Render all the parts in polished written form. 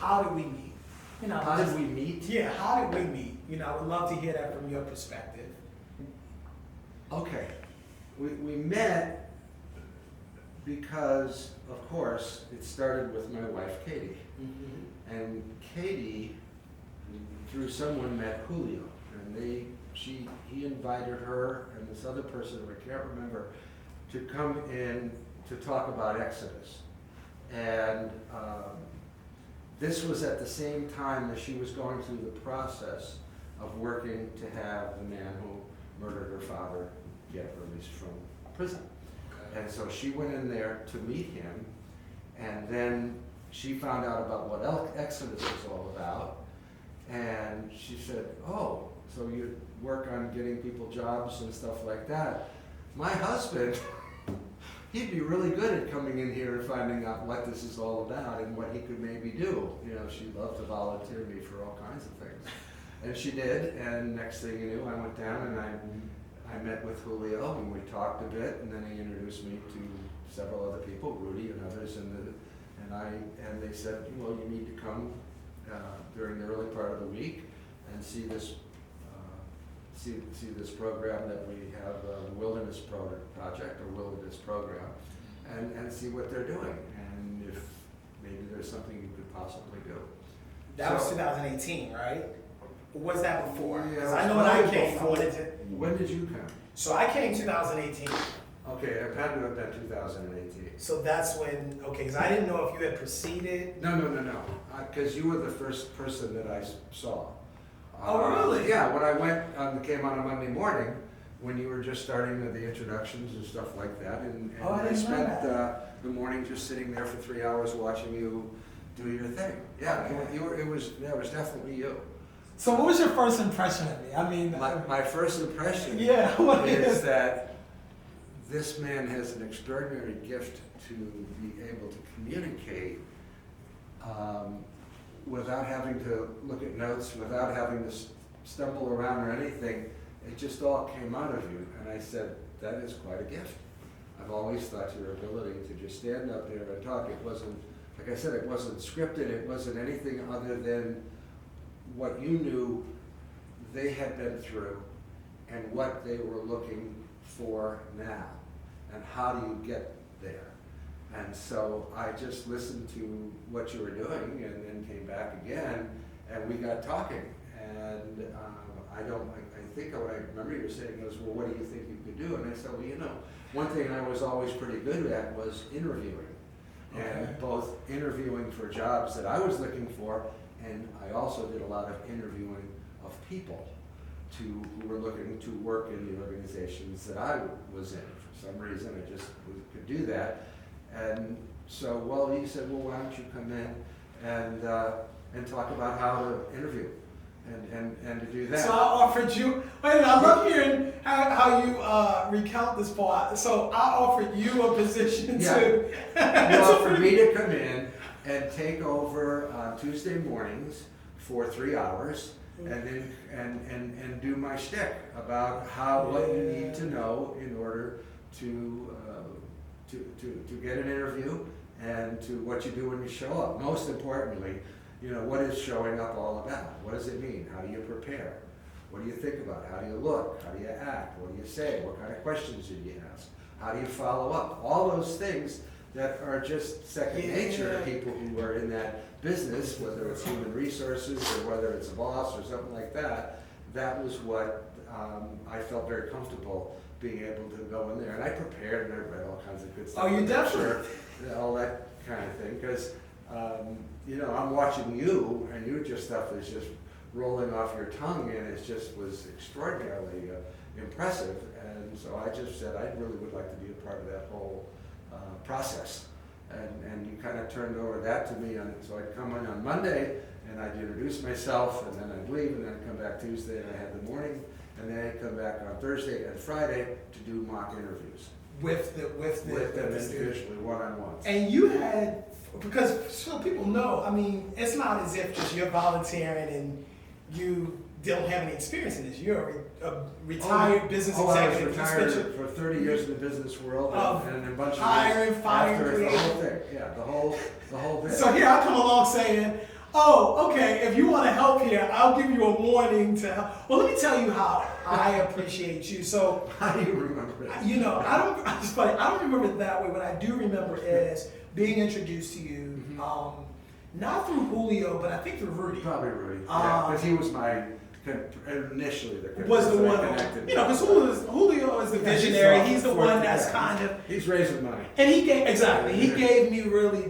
How did we meet? How did we meet? Yeah, how did we meet? I would love to hear that from your perspective. Okay. We met because, of course, it started with my wife, Katie. Mm-hmm. And Katie, through someone, met Julio. And he invited her and this other person, I can't remember, to come in to talk about Exodus. And this was at the same time that she was going through the process of working to have the man who murdered her father get released from prison. Okay. And so she went in there to meet him, and then she found out about what Exodus was all about, and she said, oh, so you work on getting people jobs and stuff like that. My husband, he'd be really good at coming in here and finding out what this is all about and what he could maybe do. She'd love to volunteer me for all kinds of things. And she did, and next thing you knew, I went down and I met with Julio, and we talked a bit, and then he introduced me to several other people, Rudy and others, and they said, well, you need to come during the early part of the week and see this program that we have, the Wilderness Project or Wilderness Program, and see what they're doing, and if maybe there's something you could possibly do. That was 2018, right? Or was that before? Yeah, 'Cause I know when I came, I wanted to. When did you come? So I came 2018. Okay, it had to have been 2018. So that's when, okay, because I didn't know if you had proceeded. No, because you were the first person that I saw. Oh, really? Yeah, when I came on a Monday morning, when you were just starting the introductions and stuff like that, and Oh, I I didn't know spent that. the morning just sitting there for 3 hours watching you do your thing. Yeah, Okay. it was definitely you. So what was your first impression of me? I mean, My first impression yeah, what is that this man has an extraordinary gift to be able to communicate without having to look at notes, without having to stumble around or anything. It just all came out of you. And I said, that is quite a gift. I've always thought your ability to just stand up there and talk, it wasn't, like I said, it wasn't scripted, it wasn't anything other than what you knew they had been through and what they were looking for now, and how do you get there. And so I just listened to what you were doing and then came back again, and we got talking. And I think what I remember you were saying was, well, what do you think you could do? And I said, well, one thing I was always pretty good at was interviewing. Okay. And both interviewing for jobs that I was looking for, and I also did a lot of interviewing of people who were looking to work in the organizations that I was in. For some reason, I just could do that. And so, he said, well, why don't you come in and talk about how to interview and to do that. So I offered you, I love hearing how you recount this part. So I offered you a position too. You offered me to come in and take over on Tuesday mornings for 3 hours, and then and do my shtick about what you need to know in order to get an interview, and to what you do when you show up. Most importantly, what is showing up all about? What does it mean? How do you prepare? What do you think about? How do you look? How do you act? What do you say? What kind of questions do you ask? How do you follow up? All those things that are just second nature to people who are in that business, whether it's human resources or whether it's a boss or something like that. That was what I felt very comfortable being able to go in there. And I prepared and I read all kinds of good stuff. Oh, you definitely. All that kind of thing. Because, I'm watching you, and your stuff is just rolling off your tongue, and it just was extraordinarily impressive. And so I just said I really would like to be a part of that whole process. And you kind of turned over that to me. So I'd come in on Monday, and I'd introduce myself, and then I'd leave, and then I'd come back Tuesday, and I had the morning, and then I'd come back on Thursday and Friday to do mock interviews. With them individually, one-on-ones. And you had, because so people know, I mean, it's not as if just you're volunteering and you don't have any experience in this. You're a retired business executive. I was retired for 30 years in the business world, and a bunch of hiring, years firing, after the whole thing. Yeah, the whole bit. So here I come along saying, Oh, okay. If you want to help here, I'll give you a warning to help. Well, let me tell you how I appreciate you. So, How do you remember it? you know, it's funny, I don't remember it that way. What I do remember is being introduced to you, not through Julio, but I think through Rudy. Probably Rudy. Yeah, because he was initially the Was the person I one, connected. you know, because Julio is the visionary. He's the one that's kind of. He's raising money. And he gave me really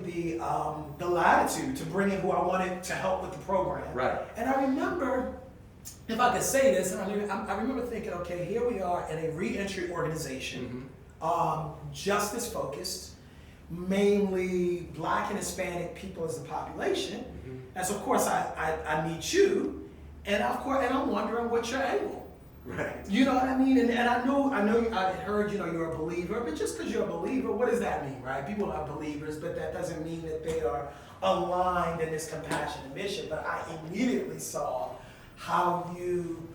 the latitude to bring in who I wanted to help with the program. Right. And I remember, if I could say this, and I remember thinking, okay, here we are in a re-entry organization, justice focused, mainly Black and Hispanic people as the population. And so of course I meet you, and of course, and I'm wondering what's your angle. Right. You know what I mean? And I know I heard, you know, you're a believer, but just because you're a believer, what does that mean, right? People are believers, but that doesn't mean that they are aligned in this compassionate mission. But I immediately saw how you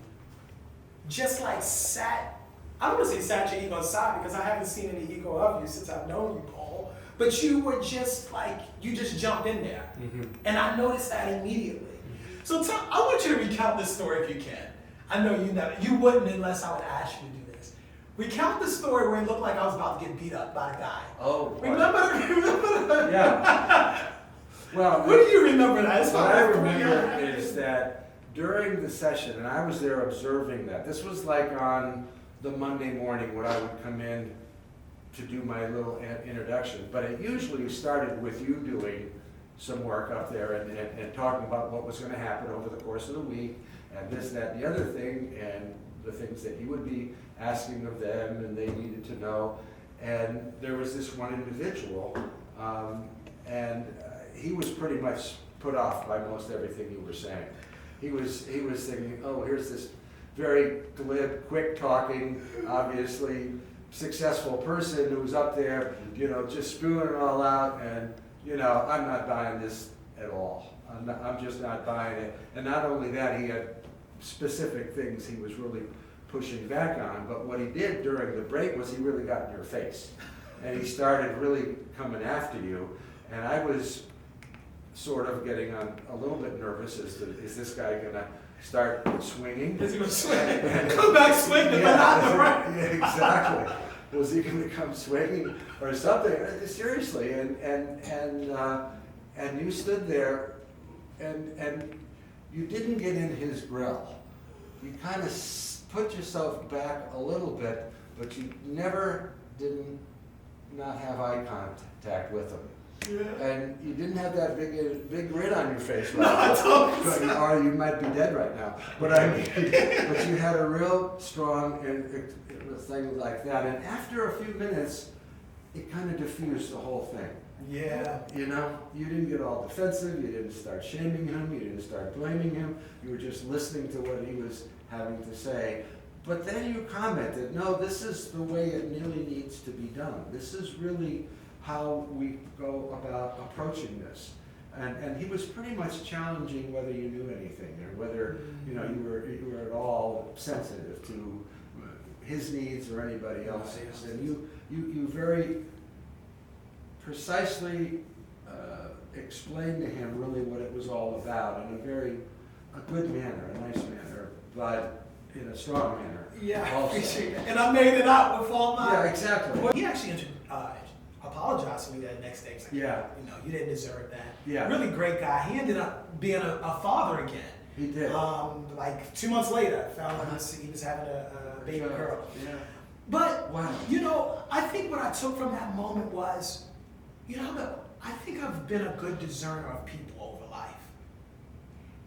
just like sat, I don't want to say sat your ego aside because I haven't seen any ego of you since I've known you, Paul, but you were just like, you just jumped in there. And I noticed that immediately. So I want you to recount this story if you can. I know you wouldn't unless I would ask you to do this. Recount the story where it looked like I was about to get beat up by a guy. Oh. Remember? Yeah. Well, what do you remember that? What I remember is that during the session, and I was there observing that. This was like on the Monday morning when I would come in to do my little introduction. But it usually started with you doing some work up there and talking about what was going to happen over the course of the week, and this, that, and the other thing, and the things that you would be asking of them and they needed to know. And there was this one individual, and he was pretty much put off by most everything you were saying. He was thinking, oh, here's this very glib, quick talking, obviously successful person who's up there, you know, just spewing it all out, and you know, I'm not buying this at all. I'm just not buying it. And not only that, he had specific things he was really pushing back on, but what he did during the break was he really got in your face. And he started really coming after you. And I was sort of getting on a little bit nervous as to, is this guy gonna start swinging? Is he gonna swing? Come back swinging, but not the right. Yeah, exactly. Was he going to come swinging or something? Seriously, and you stood there, and you didn't get in his grill. You kind of put yourself back a little bit, but you didn't not have eye contact with him. Yeah. And you didn't have that big grin on your face, right? No, or you might be dead right now. But but you had a real strong thing like that. And after a few minutes, it kind of diffused the whole thing. Yeah. You know, you didn't get all defensive. You didn't start shaming him. You didn't start blaming him. You were just listening to what he was having to say. But then you commented, no, this is the way it really needs to be done. This is really how we go about approaching this. And he was pretty much challenging whether you knew anything or whether you were at all sensitive to his needs or anybody else's. And you very precisely explained to him really what it was all about in a good manner, a nice manner, but in a strong manner. Yeah, also. I appreciate it. And I made it out with all my... Yeah, exactly. Well, he actually apologized to me that next day. Like, yeah. You know, you didn't deserve that. Yeah. Really great guy. He ended up being a father again. He did. Like 2 months later, I found he was having a baby girl. Yeah. But, wow. You know, I think what I took from that moment was, you know, I think I've been a good discerner of people over life.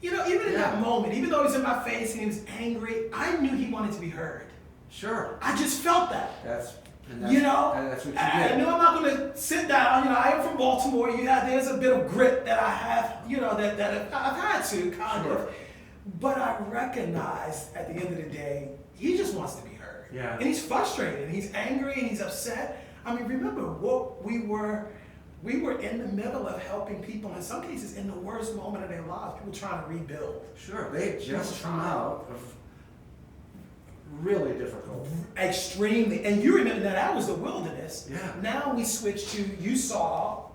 You know, even in that moment, even though he was in my face and he was angry, I knew he wanted to be heard. Sure. I just felt that. That's you know, that's what you did. I knew I'm not going to sit down. You know, I am from Baltimore. There's a bit of grit that I have, you know, that I've had to kind of. But I recognize at the end of the day, he just wants to be heard. Yeah. And he's frustrated, and he's angry, and he's upset. I mean, remember what we were in the middle of helping people, in some cases in the worst moment of their lives, people trying to rebuild. Sure, they had just come out of really difficult. Extremely. And you remember that was the wilderness. Yeah. Now we switch to, you saw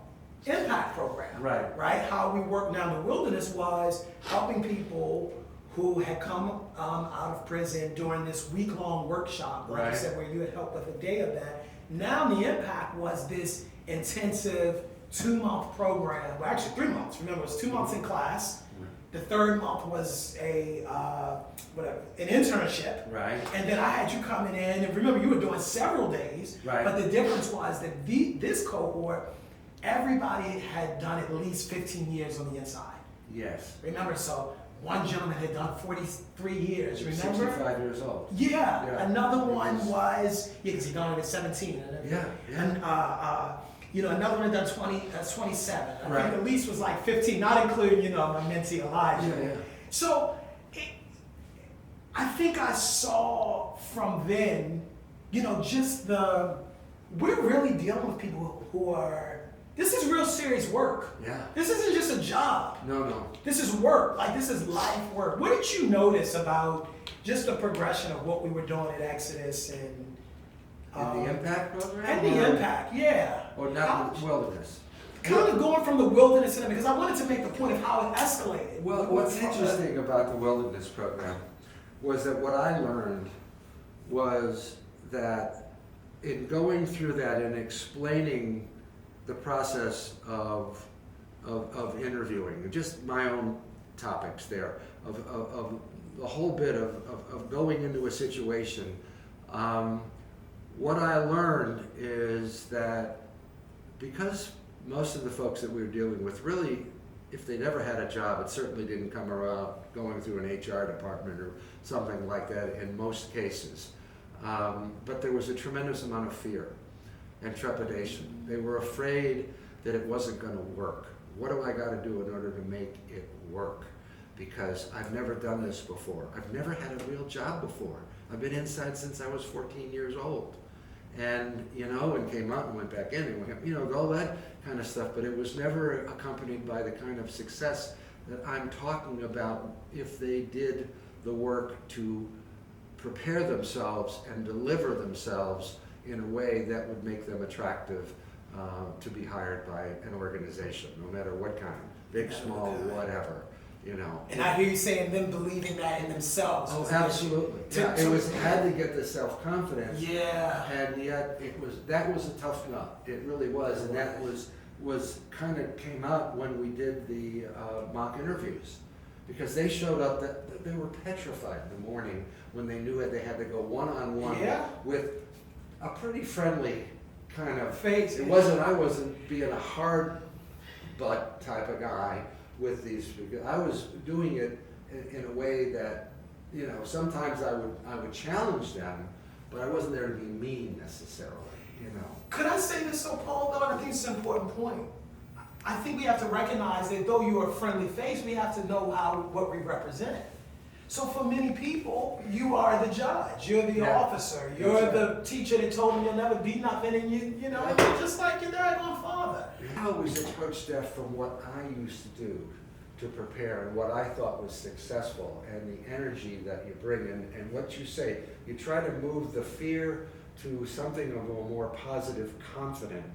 impact program. Right. Right? How we work now in the wilderness was helping people who had come out of prison during this week-long workshop, like Right. you said, where you had helped with a day of that. Now the impact was this intensive 2-month program, well actually 3 months, remember it was 2 months in class. The third month was an internship. Right. And then I had you coming in, and remember you were doing several days, Right. but the difference was that this cohort, everybody had done at least 15 years on the inside. Yes. Remember, so one gentleman had done 43 years, remember? 65 years old. Yeah. Yeah. Another one was, because he done it at 17. Yeah, yeah. And, another one had done 27. I Right. think the least was like 15, not including, my mentee Elijah. Yeah, yeah. So, I think I saw from then, just we're really dealing with people who are, this is real serious work. Yeah. This isn't just a job. No. This is work, like this is life work. What did you notice about just the progression of what we were doing at Exodus and In the impact program? and the impact, yeah. Or not the wilderness? Kind of going from the wilderness to them, because I wanted to make the point of how it escalated. Well, what's interesting about the wilderness program was that what I learned was that in going through that and explaining the process of interviewing, just my own topics there, of the whole bit of going into a situation, what I learned is that because most of the folks that we were dealing with really, if they'd ever had a job, it certainly didn't come around going through an HR department or something like that in most cases. But there was a tremendous amount of fear and trepidation. They were afraid that it wasn't going to work. What do I got to do in order to make it work? Because I've never done this before. I've never had a real job before. I've been inside since I was 14 years old. And, and came out and went back in and, all that kind of stuff. But it was never accompanied by the kind of success that I'm talking about if they did the work to prepare themselves and deliver themselves in a way that would make them attractive to be hired by an organization, no matter what kind, big, small, whatever, And I hear you saying them believing that in themselves. Oh, absolutely. Yeah, it had to get the self-confidence. Yeah. And yet that was a tough nut. It really was, and that was kind of came out when we did the mock interviews, because they showed up that they were petrified in the morning when they knew they had to go one-on-one with a pretty friendly kind of face. I wasn't being a hard butt type of guy with these, because I was doing it in a way that, sometimes I would challenge them, but I wasn't there to be mean necessarily, Could I say this so, Paul, though? I think it's an important point. I think we have to recognize that though you are a friendly face, we have to know what we represent. So for many people, you are the judge, you're the officer, you're the teacher that told them you'll never be nothing, and you're just like your daggone father. I always approached that from what I used to do to prepare and what I thought was successful, and the energy that you bring and what you say. You try to move the fear to something of a more positive, confident,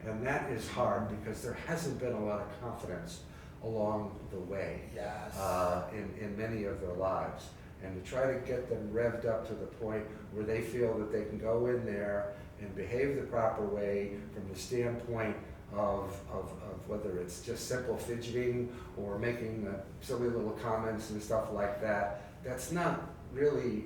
and that is hard because there hasn't been a lot of confidence along the way in many of their lives. And to try to get them revved up to the point where they feel that they can go in there and behave the proper way from the standpoint of whether it's just simple fidgeting or making silly little comments and stuff like that. That's not really,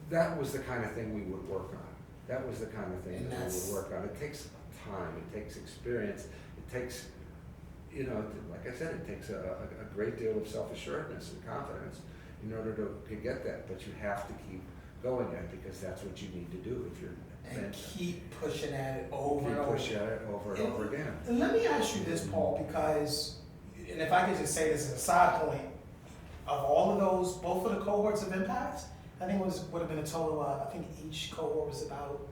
that was the kind of thing we would work on. That was the kind of thing that we would work on. It takes time, it takes experience, it takes, like I said, it takes a great deal of self-assuredness and confidence in order to get that. But you have to keep going at it because that's what you need to do if you're and keep pushing at it over and over. Push at it over and over again. And let me ask you this, Paul, because, and if I could just say this as a side point, of all of those, both of the cohorts of impacts, I think would have been a total of, I think each cohort was about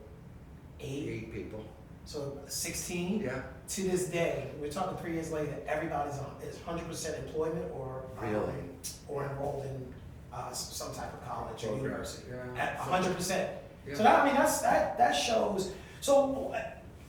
8 people. So 16. Yeah. To this day, we're talking 3 years later, everybody's is 100% employment or enrolled in some type of college or university. Yeah. At 100%. Yeah. So that shows. So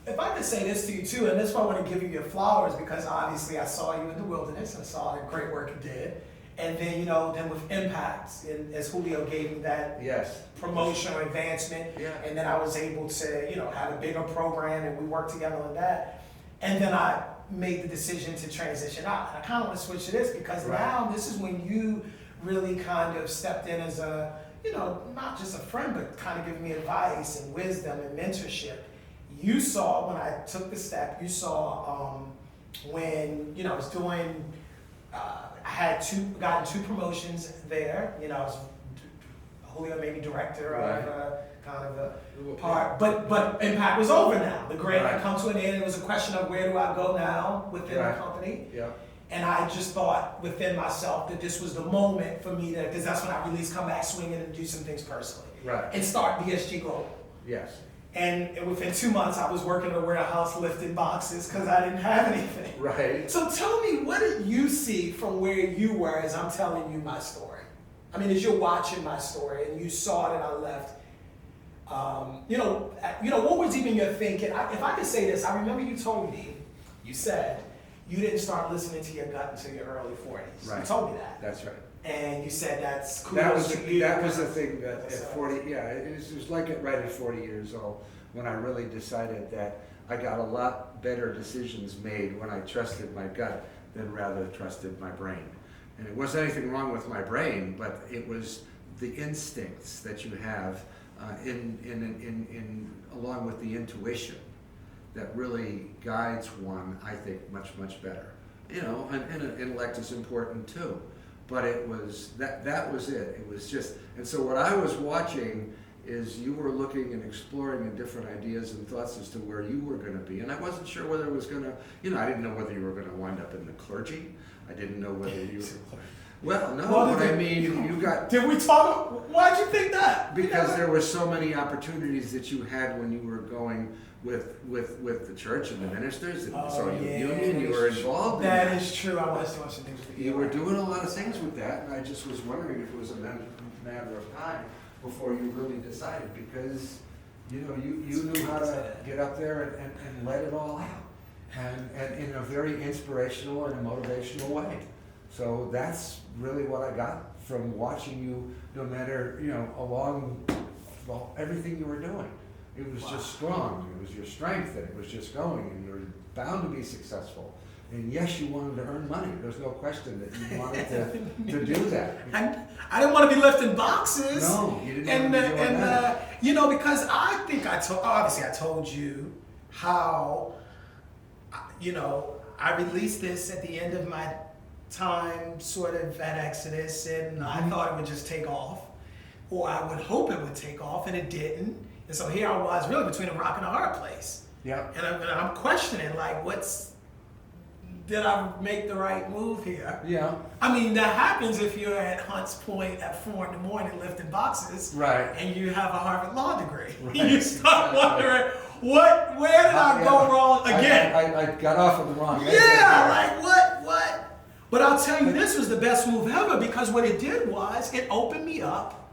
if I could say this to you too, and this is why I want to give you your flowers, because obviously I saw you in the wilderness and I saw the great work you did. And then, you know, then with Impacts, and as Julio gave me that Yes. promotion or advancement, Yeah. and then I was able to, you know, have a bigger program and we worked together on that. And then I made the decision to transition out. And I kind of want to switch to this because Right. now this is when you really kind of stepped in as a, you know, not just a friend, but kind of giving me advice and wisdom and mentorship. You saw when I took the step, you saw when, you know, I was doing, I had gotten two promotions there. You know, I was, Julio made me director of kind of a part, but Impact was over now. The grant had come to an end. It was a question of where do I go now within the company. Yeah. And I just thought within myself that this was the moment for me to, because that's when I released Come Back Swinging and do some things personally. Right. And start BSG Global. Yes. And within 2 months, I was working in a warehouse lifting boxes because I didn't have anything. Right. So tell me, what did you see from where you were as I'm telling you my story? I mean, as you're watching my story and you saw that I left, you know, what was even your thinking? If I could say this, I remember you told me, you said you didn't start listening to your gut until your early 40s. Right. You told me that. That's right. And you said that's cool. That was the thing that at 40, yeah, it was like it right at 40 years old when I really decided that I got a lot better decisions made when I trusted my gut than rather trusted my brain. And it wasn't anything wrong with my brain, but it was the instincts that you have along with the intuition that really guides one, I think, much, much better. You know, and intellect is important too. But it was, that was it. It was just, and so what I was watching is you were looking and exploring and different ideas and thoughts as to where you were going to be. And I wasn't sure whether it was going to, you know, I didn't know whether you were going to wind up in the clergy. I didn't know whether you well, no, but I mean, you got... Did we talk, why'd you think that? Because there were so many opportunities that you had when you were going with the church and the ministers and the Soviet Union. You were involved in that. That is true. I was doing some things with you. You were doing a lot of things with that, and I just was wondering if it was a matter of time before you really decided, because you know you knew how to get up there and let it all out, and in a very inspirational and a motivational way. So that's really what I got from watching you, no matter, you know, along everything you were doing. It was just strong. It was your strength, and it was just going, and you were bound to be successful. And yes, you wanted to earn money. There's no question that you wanted to do that. I didn't want to be lifting boxes. No, you didn't want to be doing that. You know, because I think obviously I told you how, you know, I released this at the end of my time sort of at Exodus, and I thought it would just take off, or I would hope it would take off, and it didn't. And so here I was really between a rock and a hard place. Yeah. And I'm questioning, like, did I make the right move here? Yeah. I mean, that happens if you're at Hunts Point at 4 in the morning lifting boxes. Right. And you have a Harvard Law degree. Right. You start wondering, where did I go wrong again? I got off on the wrong end. Yeah, like what? But I'll tell you, this was the best move ever, because what it did was it opened me up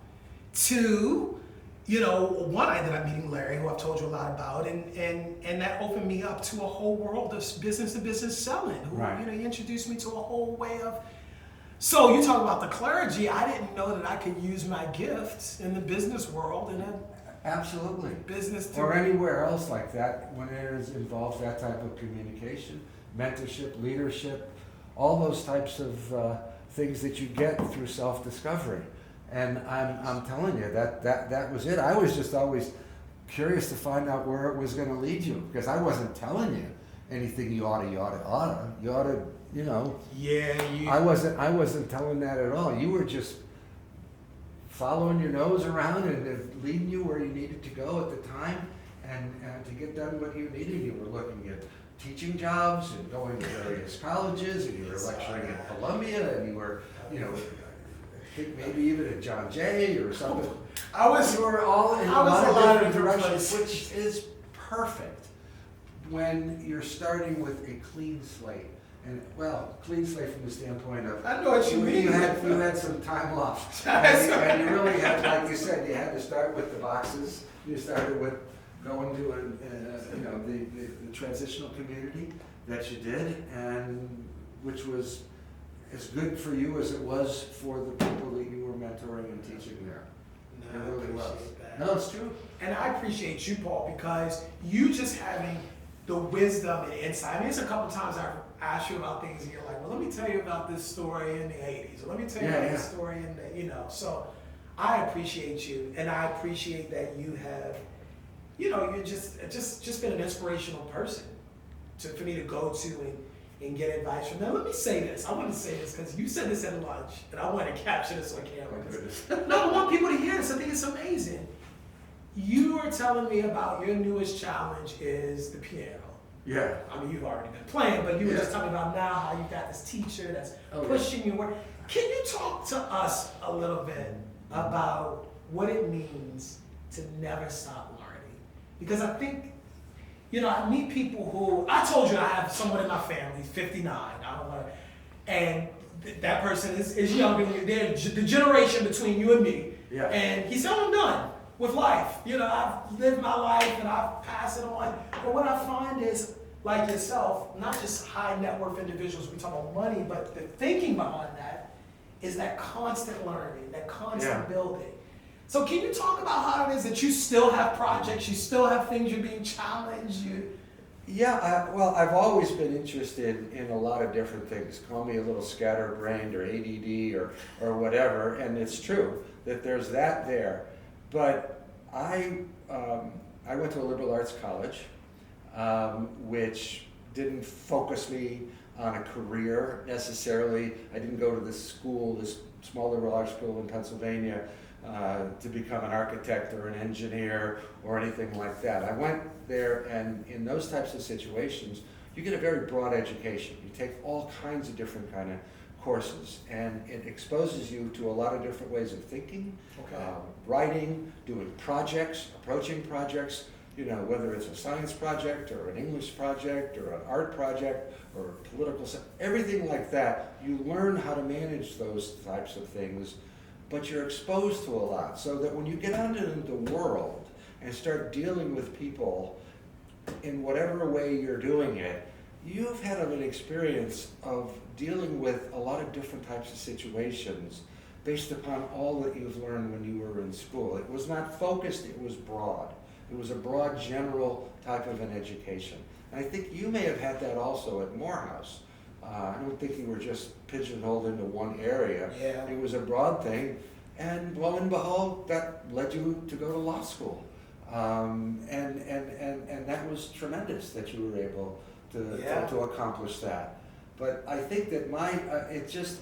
to, you know, one, I ended up meeting Larry, who I've told you a lot about, and that opened me up to a whole world of business-to-business selling. Who, you know, he introduced me to a whole way of. So you talk about the clergy. I didn't know that I could use my gifts in the business world and absolutely business or anywhere else like that when it involves that type of communication, mentorship, leadership, all those types of things that you get through self-discovery. And I'm telling you, that was it. I was just always curious to find out where it was going to lead you, because I wasn't telling you anything you ought to, you know. Yeah. I wasn't telling that at all. You were just following your nose around and leading you where you needed to go at the time, and to get done what you needed. You were looking at teaching jobs and going to various colleges, and you were lecturing at Columbia, and you were, you know, maybe even at John Jay or something. You were all in a lot of different directions, which is perfect when you're starting with a clean slate. And clean slate from the standpoint of, I know what you mean. You had some time left, and you really had, like you said, you had to start with the boxes. You started with, going to the transitional community that you did, and which was as good for you as it was for the people that you were mentoring and teaching there. No, It really I was. appreciate that. No, it's true. And I appreciate you, Paul, because you just having the wisdom and insight. I mean, it's a couple times I've asked you about things and you're like, well, let me tell you about this story in the 80s, or let me tell you about this story in the, so I appreciate you, and I appreciate that you have, you're just been an inspirational person for me to go to and get advice from. Now, let me say this. I want to say this because you said this at lunch, and I want to capture this on camera. No, I want people to hear this. I think it's amazing. You were telling me about your newest challenge is the piano. Yeah. I mean, you've already been playing, but you were just talking about now how you got this teacher that's pushing you. Can you talk to us a little bit about what it means to never stop learning? Because I think, I meet people who, I told you I have someone in my family, 59, I don't want to, and that person is younger than you. They're the generation between you and me. Yeah. And he said, I'm done with life. I've lived my life and I've passed it on. But what I find is, like yourself, not just high net worth individuals, we talk about money, but the thinking behind that is that constant learning, that constant building. So can you talk about how it is that you still have projects, you still have things you're being challenged? Well, I've always been interested in a lot of different things. Call me a little scatterbrained or ADD or whatever, and it's true that there's that there. But I went to a liberal arts college, which didn't focus me on a career necessarily. I didn't go to this small liberal arts school in Pennsylvania to become an architect or an engineer or anything like that. I went there, and in those types of situations, you get a very broad education. You take all kinds of different kind of courses, and it exposes you to a lot of different ways of thinking, writing, doing projects, approaching projects, whether it's a science project or an English project or an art project or political, everything like that. You learn how to manage those types of things, but you're exposed to a lot, so that when you get out into the world and start dealing with people in whatever way you're doing it, you've had an experience of dealing with a lot of different types of situations based upon all that you've learned when you were in school. It was not focused, it was broad. It was a broad, general type of an education. And I think you may have had that also at Morehouse. I don't think you were just pigeonholed into one area. Yeah. It was a broad thing, and lo and behold, that led you to go to law school. And that was tremendous that you were able to accomplish that. But I think that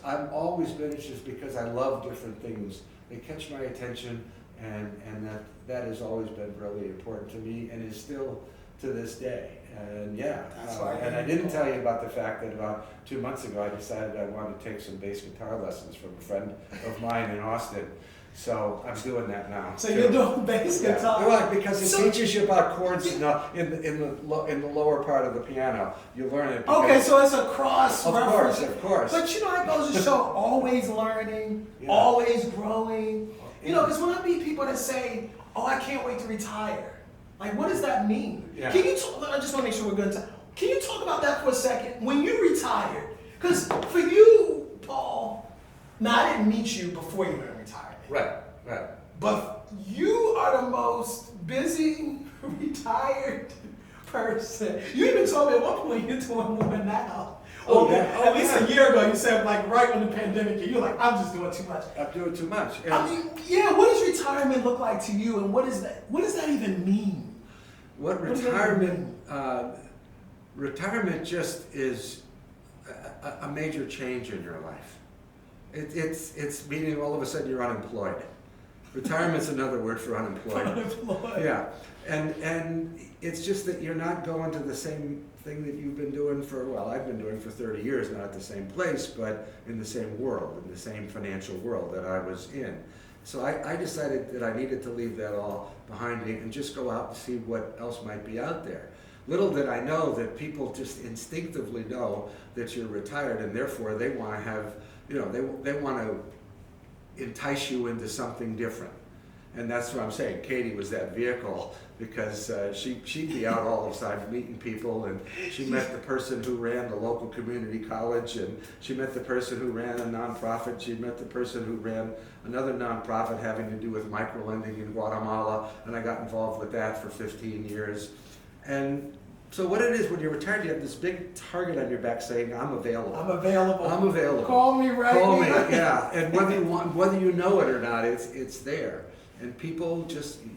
I've always been interested because I love different things. They catch my attention, and that has always been really important to me and is still to this day. And and I didn't tell you about the fact that about 2 months ago I decided I wanted to take some bass guitar lessons from a friend of mine in Austin. So I'm doing that now. So you're doing bass guitar? Well, because it teaches you about chords in the lower part of the piano. You learn it. Okay, so it's a cross reference. Of course. But it goes to show always learning, always growing. Because when I meet people that say, "Oh, I can't wait to retire," like, what does that mean? Yeah. Can you talk? I just want to make sure we're good. Can you talk about that for a second? When you retired, because for you, Paul, now I didn't meet you before you were in retirement. Right. But you are the most busy retired person. You even told me at one point you're doing more now. At least a year ago, you said, like, right when the pandemic hit, you're like, I'm just doing too much. I'm doing too much. I mean, what does retirement look like to you, and what does that even mean? Retirement just is a major change in your life. It's meaning all of a sudden you're unemployed. Retirement's another word for unemployed. Unemployed. Yeah, and it's just that you're not going to the same thing that you've been doing I've been doing for 30 years, not at the same place, but in the same world, in the same financial world that I was in. So I decided that I needed to leave that all behind me and just go out and see what else might be out there. Little did I know that people just instinctively know that you're retired, and therefore they want to have, they want to entice you into something different. And that's what I'm saying. Katie was that vehicle because she'd be out all the time meeting people, and she met the person who ran the local community college, and she met the person who ran a nonprofit. She met the person who ran another nonprofit having to do with microlending in Guatemala, and I got involved with that for 15 years. And so what it is, when you're retired, you have this big target on your back saying, I'm available. I'm available. I'm available. Call me right now. Call me, yeah. And whether you know it or not, it's there. And people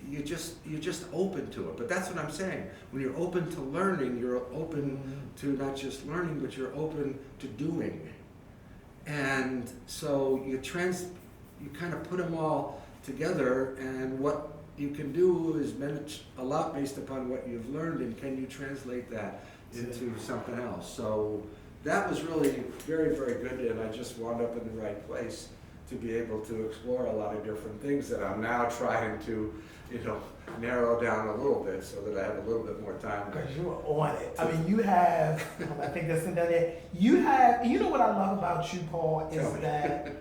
you're just open to it. But that's what I'm saying. When you're open to learning, you're open to not just learning, but you're open to doing. And so you kind of put them all together, and what you can do is manage a lot based upon what you've learned, and can you translate that into something else. So that was really very, very good, and I just wound up in the right place to be able to explore a lot of different things that I'm now trying to, narrow down a little bit so that I have a little bit more time. Because you are on it. I mean, you have, I think that's done it. You have, you know what I love about you, Paul, is that,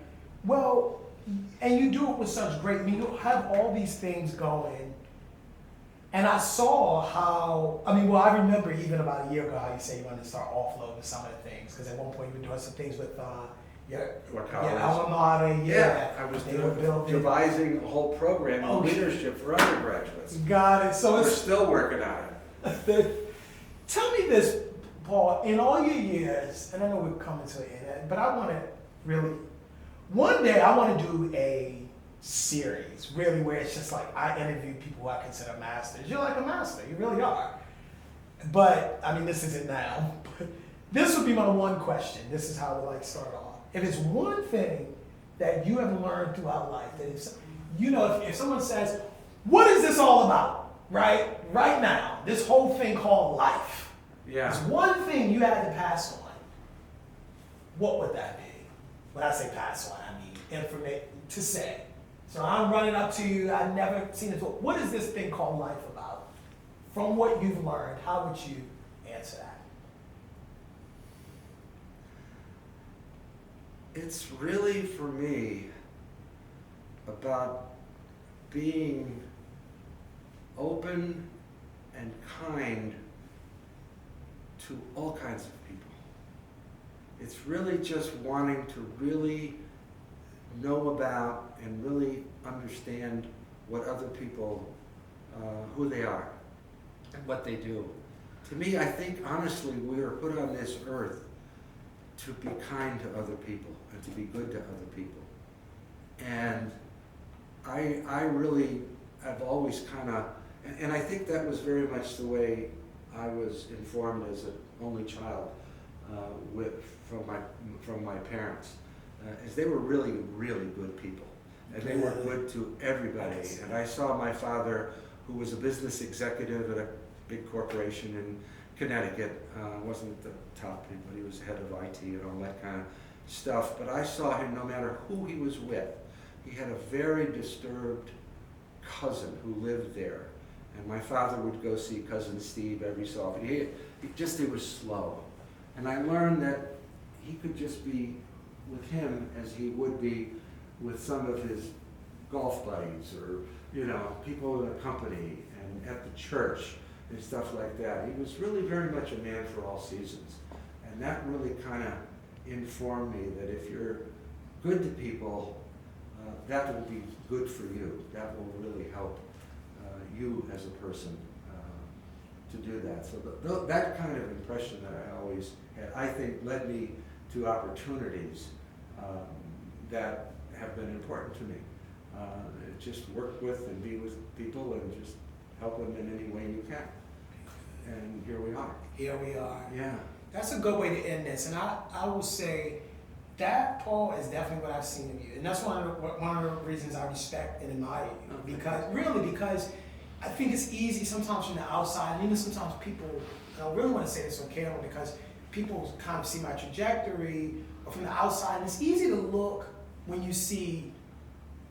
well, and you do it with such great, I mean, you have all these things going. And I saw how, I remember even about a year ago how you say you wanted to start offloading some of the things. Because at one point you were doing some things with alma mater, I was devising a whole program in leadership for undergraduates. Got it. So we're still working on it. Tell me this, Paul, in all your years, and I know we're coming to the end, but I want to really, one day I want to do a series, really, where it's just like I interview people who I consider masters. You're like a master, you really are. But, this isn't now, but this would be my one question. This is how we start off. If it's one thing that you have learned throughout life, that if someone says, what is this all about, right now, this whole thing called life, yeah. There's one thing you had to pass on, what would that be? When I say pass on, I mean information to say. So I'm running up to you, I've never seen it before. What is this thing called life about? From what you've learned, how would you answer that? It's really, for me, about being open and kind to all kinds of people. It's really just wanting to really know about and really understand what other people, who they are and what they do. To me, I think, honestly, we are put on this earth to be kind to other people and to be good to other people. And I really have always kind of, and I think that was very much the way I was informed as an only child from my parents, as they were really, really good people. And they were good to everybody. And I saw my father, who was a business executive at a big corporation in Connecticut, wasn't the top people, but he was head of IT and all that kind of stuff. But I saw him, no matter who he was with, he had a very disturbed cousin who lived there. And my father would go see Cousin Steve every so often. He was slow. And I learned that he could just be with him as he would be with some of his golf buddies or, people in the company and at the church and stuff like that. He was really very much a man for all seasons. And that really kind of informed me that if you're good to people, that will be good for you. That will really help you as a person to do that. So that kind of impression that I always had, I think, led me to opportunities that have been important to me. Just work with and be with people and just help them in any way you can. And here we are. Here we are. Yeah. That's a good way to end this. And I will say that, Paul, is definitely what I've seen of you. And that's one of the reasons I respect and admire you. Because I think it's easy sometimes from the outside, and even sometimes people, and I really want to say this on camera because people kind of see my trajectory from the outside, and it's easy to look when you see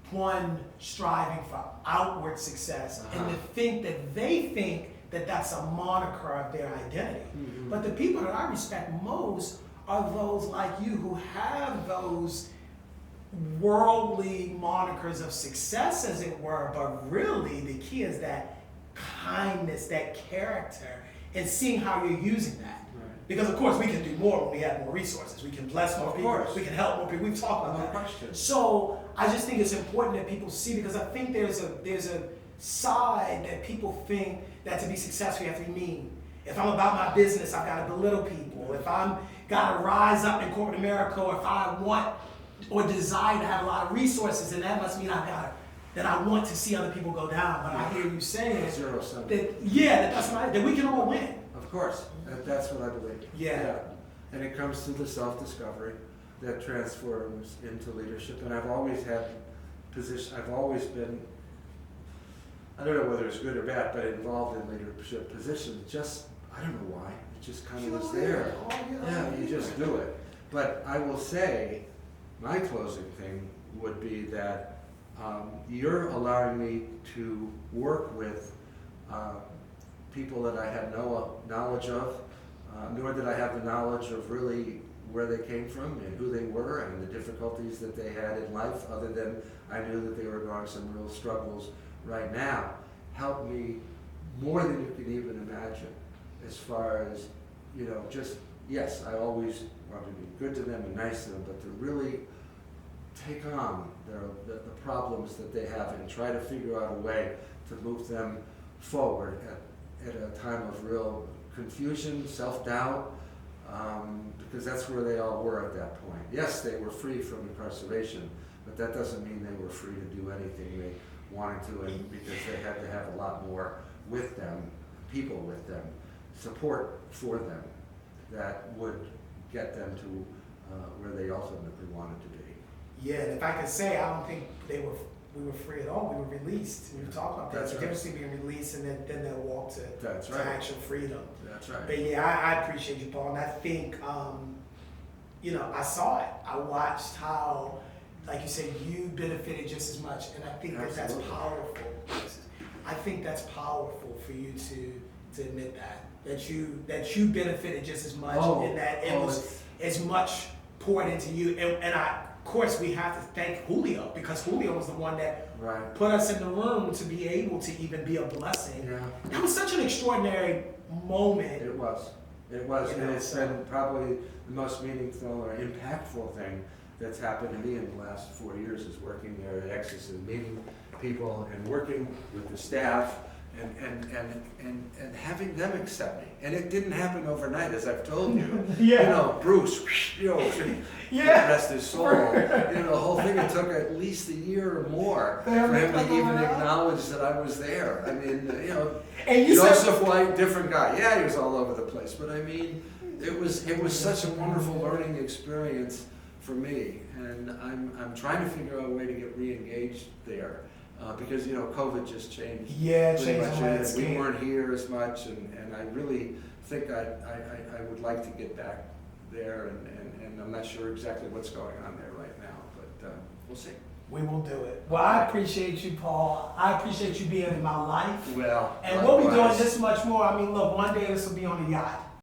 one striving for outward success and to think that they think that that's a moniker of their identity. Mm-hmm. But the people that I respect most are those like you who have those worldly monikers of success, as it were, but really the key is that kindness, that character, and seeing how you're using that. Right. Because of course we can do more when we have more resources. We can bless more Of people. course. We can help more people. We've talked about No that. question. So I just think it's important that people see, because I think there's a side that people think that to be successful you have to be mean. If I'm about my business, I've got to belittle people. If I'm got to rise up in corporate America, or if I want or desire to have a lot of resources, then that must mean that I want to see other people go down. But I hear you saying Zero sum. that we can all win. Of course, that's what I believe. Yeah. And it comes through the self-discovery that transforms into leadership. And I've always had I've always been, I don't know whether it's good or bad, but involved in leadership positions. Just, I don't know why, it just kind of was there. Yeah, you just do it. But I will say, my closing thing would be that you're allowing me to work with people that I had no knowledge of, nor did I have the knowledge of really where they came from and who they were and the difficulties that they had in life, other than I knew that they were going some real struggles right now. Helped me more than you can even imagine, as far as, just, yes, I always want to be good to them and nice to them, but to really take on the problems that they have and try to figure out a way to move them forward at a time of real confusion, self-doubt, because that's where they all were at that point. Yes, they were free from incarceration, but that doesn't mean they were free to do anything they wanted to, and because they had to have a lot more with them, people with them, support for them that would get them to where they ultimately wanted to be. Yeah, and if I could say, I don't think we were free at all. We were released. We were talking about that. That's The right. difference between being released and then they'll walk to That's right. actual freedom. That's right. But yeah, I appreciate you, Paul, and I think, I saw it. I watched how, like you said, you benefited just as much, and I think that's Absolutely. powerful. I think that's powerful for you to admit that you benefited just as much, and that it was as much poured into you. And of course, we have to thank Julio, because Julio was the one that Right. put us in the room to be able to even be a blessing. Yeah. That was such an extraordinary moment. It was. It was, You and know, it's so- been probably the most meaningful or impactful thing that's happened to me in the last 4 years, is working there at Excerpts and meeting people and working with the staff and having them accept me. And it didn't happen overnight, as I've told you. Yeah. Bruce, Yeah. rest his soul. The whole thing, it took at least a year or more for him to even acknowledge that I was there. I mean, And you Joseph White, different guy. Yeah, he was all over the place, but I mean, it was such a wonderful learning experience for me, and I'm trying to figure out a way to get re-engaged there, because COVID just changed. Yeah, pretty changed much the it. landscape. We weren't here as much, and I really think I would like to get back there, and I'm not sure exactly what's going on there right now, but we'll see. We will do it. Well, I appreciate you, Paul. I appreciate you being in my life. Well, And we'll be doing likewise. this much more. I mean, look, one day this will be on the yacht.